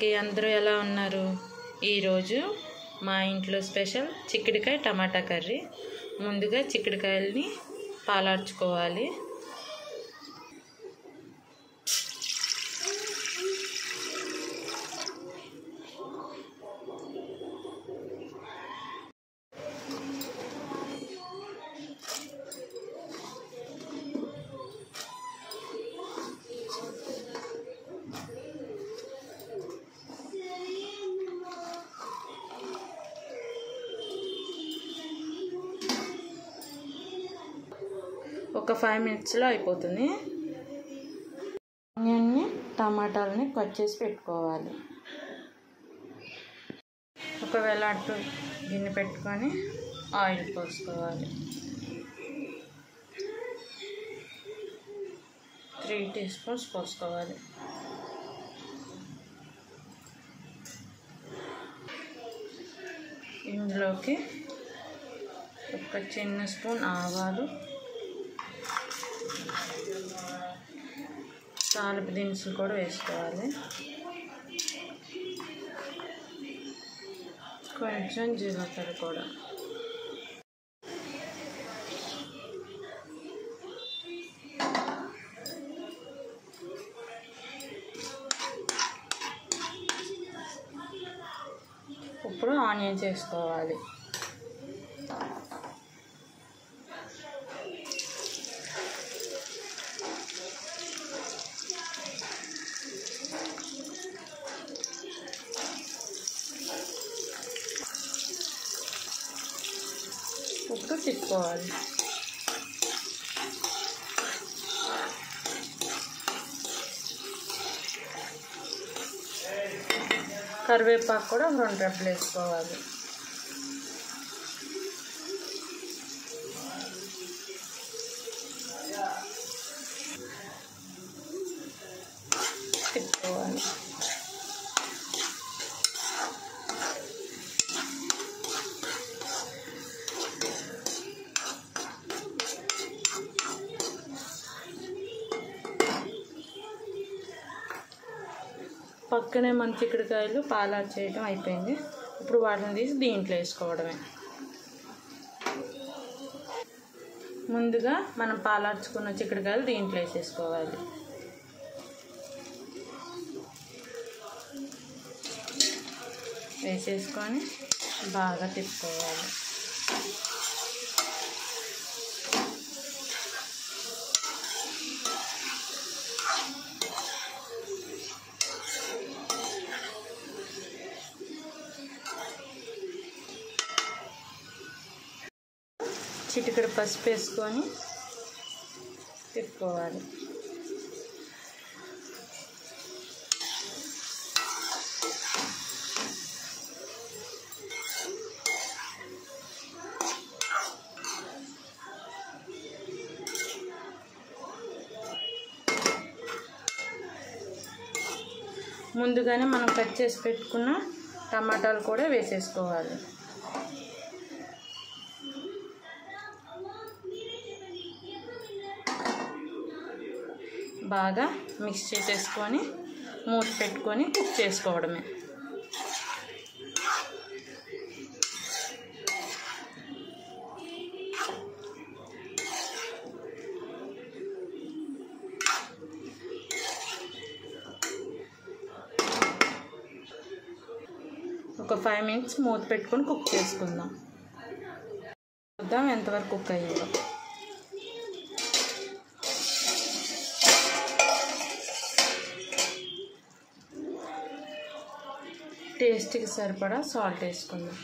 అందరికీ అందరూ ఎలా ఉన్నారు? ఈరోజు మా ఇంట్లో స్పెషల్ చిక్కుడుకాయ టమాటా కర్రీ. ముందుగా చిక్కుడుకాయల్ని పాలార్చుకోవాలి. ఒక 5 minutesలో అయిపోతుంది. ఆనియన్ని టమాటాలని కట్ చేసి పెట్టుకోవాలి. ఒకవేళ అటు గిన్నె పెట్టుకొని ఆయిల్ పోసుకోవాలి. 3 teaspoons పోసుకోవాలి. ఇందులోకి ఒక చిన్న స్పూన్ ఆవాలు, తాలింపు దినుసులు కూడా వేసుకోవాలి. కొంచెం జీలకర్ర కూడా. ఇప్పుడు ఆనియన్స్ వేసుకోవాలి. ఇప్పుడు తిప్పుకోవాలి. కరివేపాకు కూడా 2 రెబ్బలు వేసుకోవాలి. తిప్పుకోవాలి. పక్కనే మన చిక్కుడుకాయలు పాలార్ చేయడం అయిపోయింది. ఇప్పుడు వాటిని తీసి దీంట్లో వేసుకోవడమే. ముందుగా మనం పాలార్చుకున్న చిక్కుడుకాయలు దీంట్లో వేసేసుకోవాలి. వేసేసుకొని బాగా తిప్పుకోవాలి. చిటికెడు పసుపు వేసుకొని తిప్పుకోవాలి. ముందుగానే మనం కట్ చేసి పెట్టుకున్న టమాటాలు కూడా వేసేసుకోవాలి. బాగా మిక్స్ చేసేసుకొని మూత పెట్టుకొని కుక్ చేసుకోవడమే. ఒక 5 minutes మూత పెట్టుకొని కుక్ చేసుకుందాం. చూద్దాం ఎంతవరకు కుక్ అయ్యిందో. టేస్ట్కి సరిపడా సాల్ట్ వేసుకుందాం.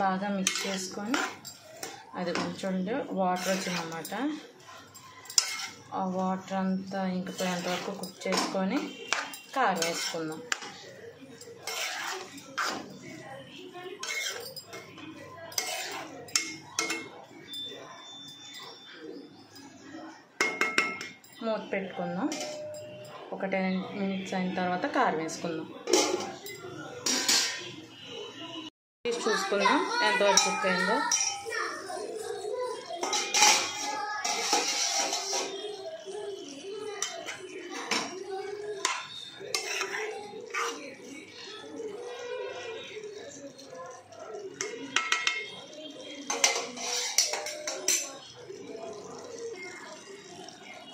బాగా మిక్స్ చేసుకొని అది కొంచెం వాటర్ వచ్చిందన్నమాట. ఆ వాటర్ అంతా ఇంకిపోయేంత వరకు కుక్ చేసుకొని కారం వేసుకుందాం. మూత పెట్టుకుందాం. ఒక 10 minutes అయిన తర్వాత కారం వేసుకుందాం. చూసుకుందాం ఎంతవరకు కుక్ అయిందో.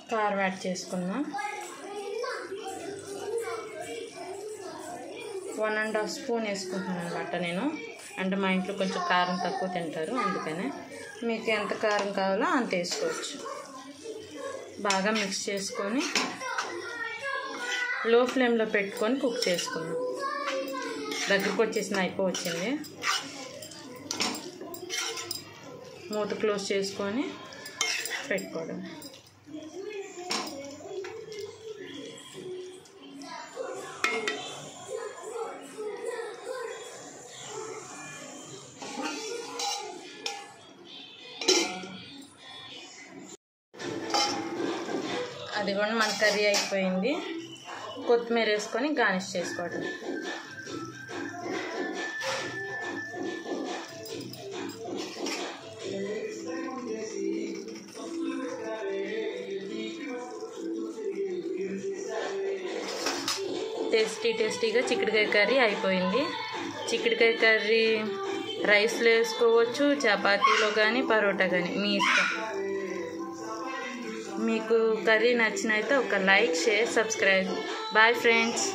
కారం యాడ్ చేసుకుందాం. 1½ స్పూన్ వేసుకుంటున్నాను అన్నమాట నేను. అంటే మా ఇంట్లో కొంచెం కారం తక్కువ తింటారు, అందుకనే మీకు ఎంత కారం కావాలో అంత వేసుకోవచ్చు. బాగా మిక్స్ చేసుకొని లో ఫ్లేమ్లో పెట్టుకొని కుక్ చేసుకుందాం. దగ్గరకు వచ్చేసింది, అయిపోవచ్చింది. మూత క్లోజ్ చేసుకొని పెట్టుకోవడం. అది కూడా మన కర్రీ అయిపోయింది. కొత్తిమీర వేసుకొని గార్నిష్ చేసుకోవడం. టేస్టీగా చిక్కుడుకాయ కర్రీ అయిపోయింది. చిక్కుడుకాయ కర్రీ రైస్లో వేసుకోవచ్చు, చపాతీలో కానీ పరోటా కానీ మీ ఇష్టం. మీకు కర్రీ నచ్చినైతే ఒక like, share, subscribe. Bye friends.